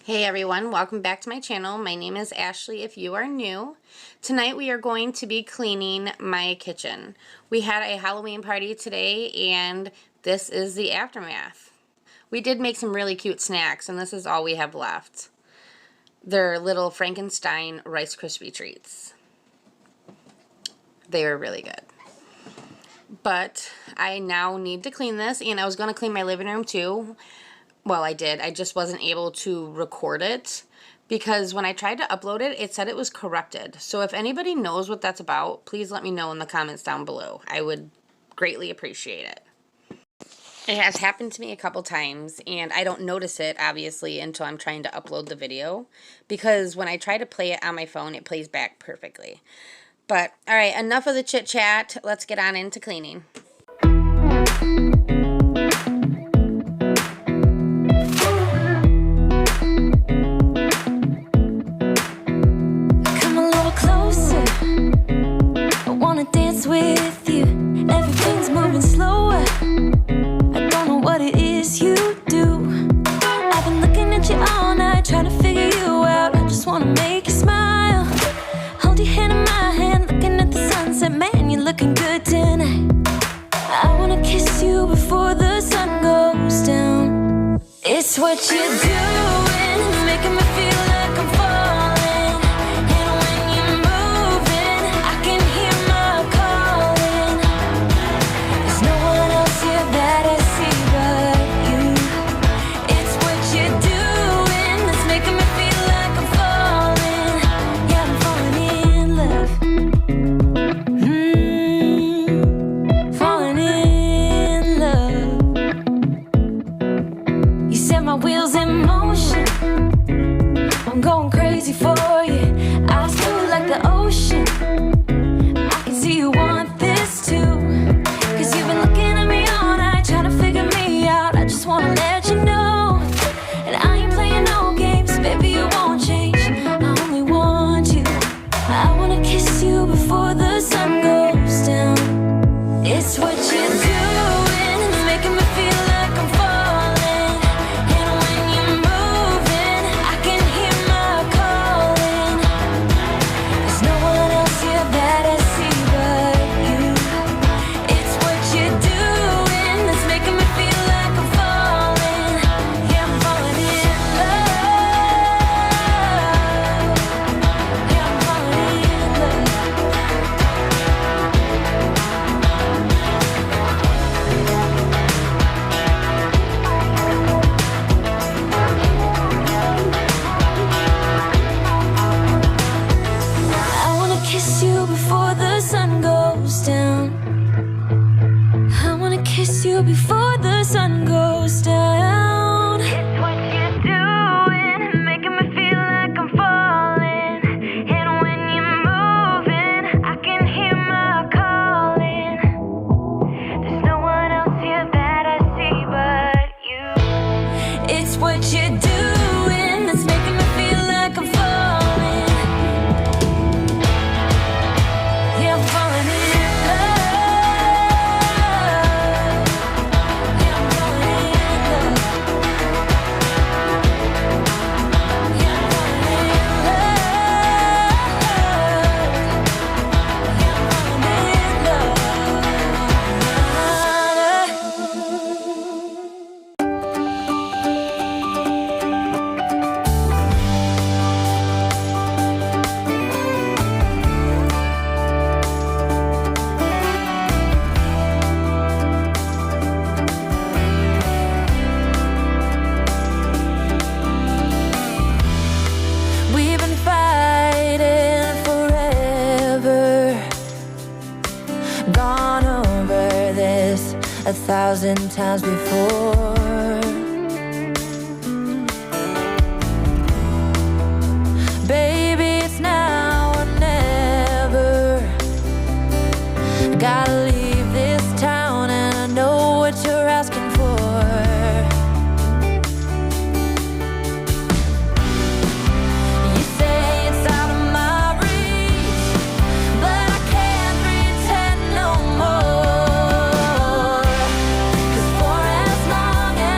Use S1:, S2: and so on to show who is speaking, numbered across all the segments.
S1: Hey everyone, welcome back to my channel. My name is Ashley if you are new. Tonight we are going to be cleaning my kitchen. We had a Halloween party today and this is the aftermath. We did make some really cute snacks and this is all we have left. They're little Frankenstein Rice Krispie treats. They are really good. But I now need to clean this, and I was going to clean my living room too. Well, I did. I just wasn't able to record it because when I tried to upload it, it said it was corrupted. So if anybody knows what that's about, please let me know in the comments down below. I would greatly appreciate it. It has happened to me a couple times, and I don't notice it, obviously, until I'm trying to upload the video, because when I try to play it on my phone, it plays back perfectly. But, alright, enough of the chit-chat. Let's get on into cleaning.
S2: With you, everything's moving slower. I don't know what it is you do. I've been looking at you all night, trying to figure you out. I just wanna make you smile. Hold your hand in my hand, looking at the sunset. Man, you're looking good tonight. I wanna kiss you before the sun goes down. It's what you're doing, making me feel like I'm falling. Before the sun goes down. It's what you're doing, making me feel like I'm falling. And when you're moving, I can hear my calling. There's no one else here that I see but you. It's what you're doing that's making me feel like I'm falling. Yeah, I'm falling in love. Gone over this 1,000 times before. Baby, it's now or never. Gotta leave this town and I know what you're asking for. As long as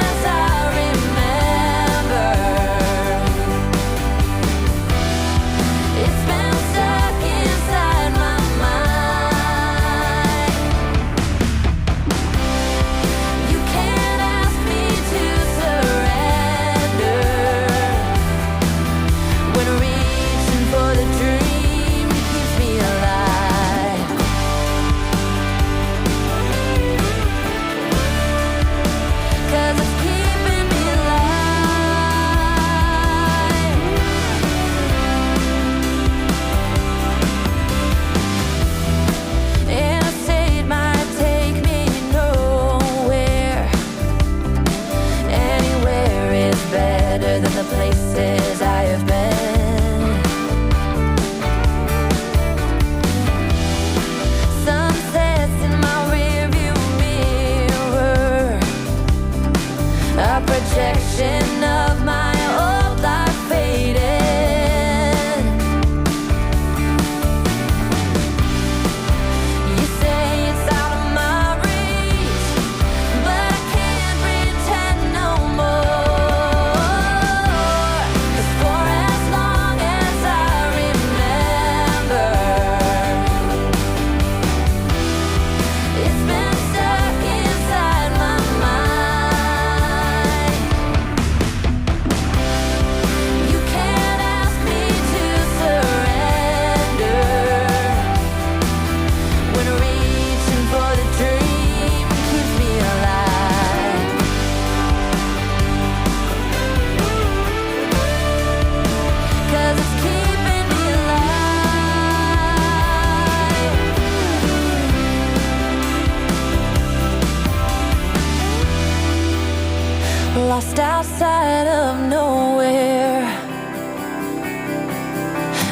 S2: lost outside of nowhere.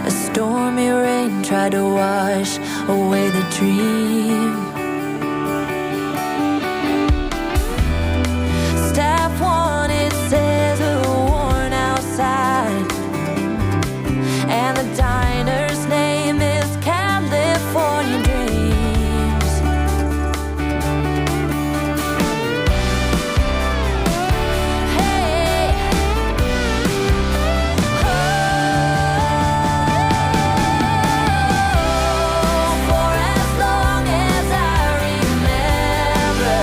S2: A stormy rain tried to wash away the dream. Staff wanted says we're worn outside, and the diner's name is California Dreams. Hey, for as long as I remember,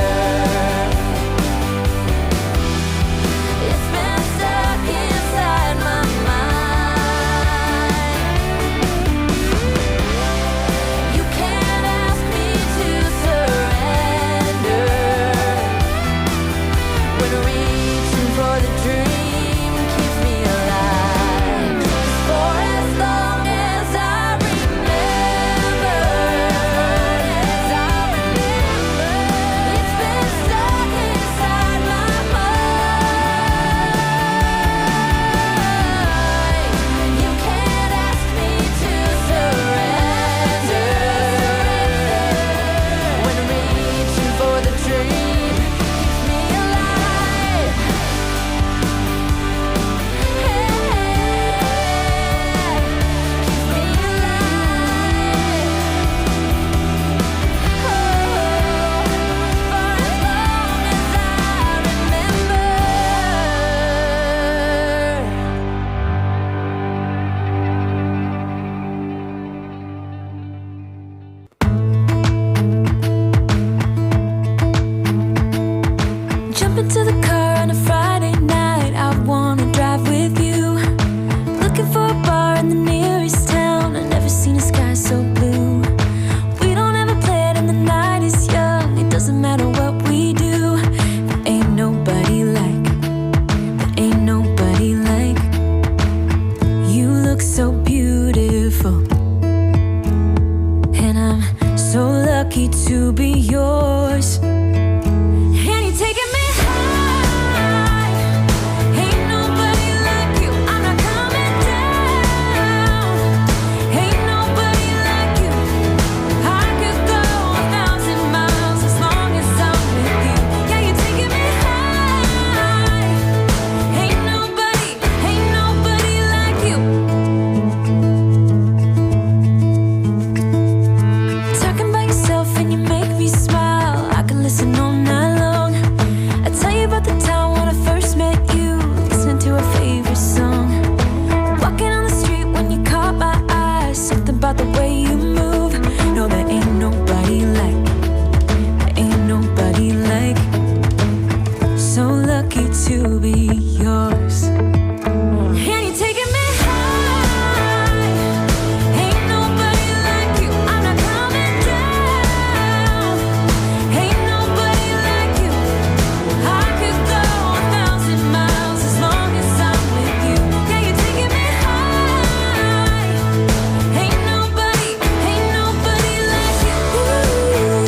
S2: it's been stuck inside my mind. You can't ask me to surrender when reaching for the dream keeps me alive. For as long as I remember, it's been stuck inside my mind. You can't ask me to surrender when reaching for the dream keeps me alive. Keeps me alive. For as long as I remember. Jump into the car on a Friday night. I wanna drive with you. Looking for a bar in the nearest town. I've never seen a sky so blue. We don't ever play it and the night is young. It doesn't matter what we do. There ain't nobody like. There ain't nobody like. You look so beautiful, and I'm so lucky to be yours. And you're taking me high. Ain't nobody like you. I'm not coming down. Ain't nobody like you. I could go 1,000 miles as long as I'm with you. Yeah, you're taking me high. Ain't nobody like you. Talking about yourself and you make me smile. I can listen all night long. I tell you about the time when I first met you, listening to our favorite song. Walking on the street when you caught my eye. Something about the way you move. No, there ain't nobody like. There ain't nobody like. So lucky to be yours. And you're taking me high. Ain't nobody like you. I'm not coming down. Ain't nobody like you. I could go 1,000 miles as long as I'm with you. Yeah, you're taking me high. Ain't nobody like you. Ain't nobody like you. Ain't nobody like you.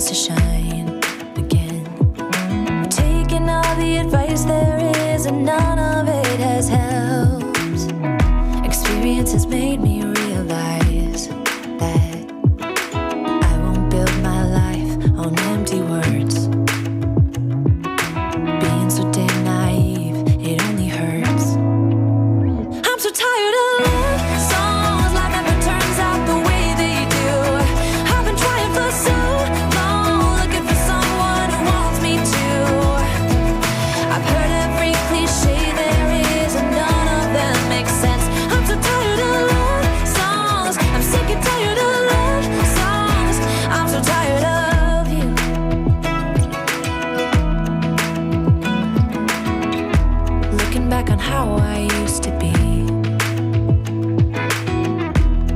S2: begins to shine again. I've taken all the advice there is, and none of it has helped. Experience has made me realize that I won't build my life on empty words. Being so damn naive, it only hurts. I'm so tired of love songs, life never turns out the way they do. I've been trying for so long, looking for someone who wants me to. I've heard every cliche there is, and none of them make sense. I'm so tired of love songs, I'm sick and tired of love songs. I'm so tired of you. Looking back on how I used to be,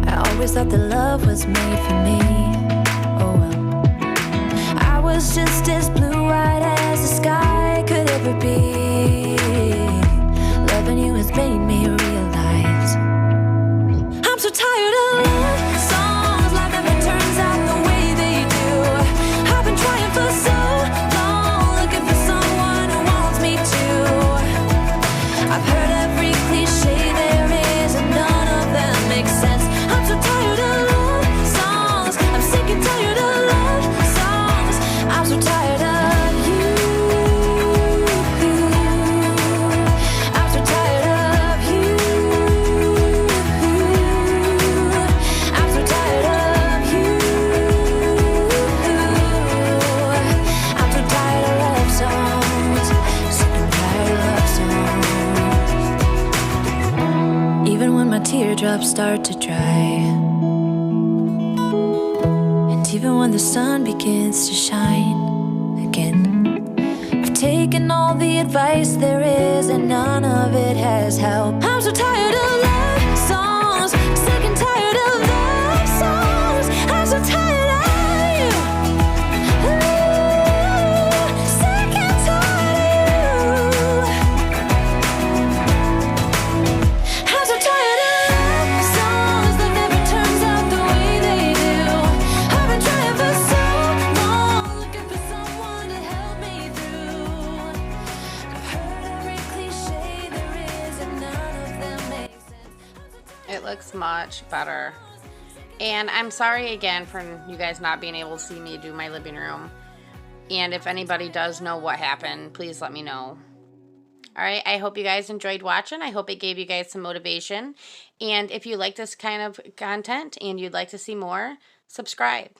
S2: I always thought that love was made for me. Oh well, I was just as blue-eyed as the sky could ever be. Loving you has made me realize I'm so tired of love songs, life never turns out the way they do. I've been trying for so long, looking for someone who wants me to. I've heard every cliche there is, and none of them make sense. I'm so tired of love songs, I'm sick and tired of love songs. I'm so tired of you. I'm so tired of you. I'm so tired of you. I'm so tired of love songs, sick and tired of love songs. Even when my teardrops start to dry, and even when the sun begins to shine again, I've taken all the advice there is, and none of it has helped. I'm so tired of love songs, sick and tired of love songs. I'm so tired of you. Ooh, sick and tired of you. I'm so tired of love songs that never turns out the way they do. I've been trying for so long, looking for someone to help me through. I've heard every cliche there is, and none of them make sense.
S1: It looks much better. And I'm sorry again for you guys not being able to see me do my living room. And if anybody does know what happened, please let me know. All right, I hope you guys enjoyed watching. I hope it gave you guys some motivation. And if you like this kind of content and you'd like to see more, subscribe.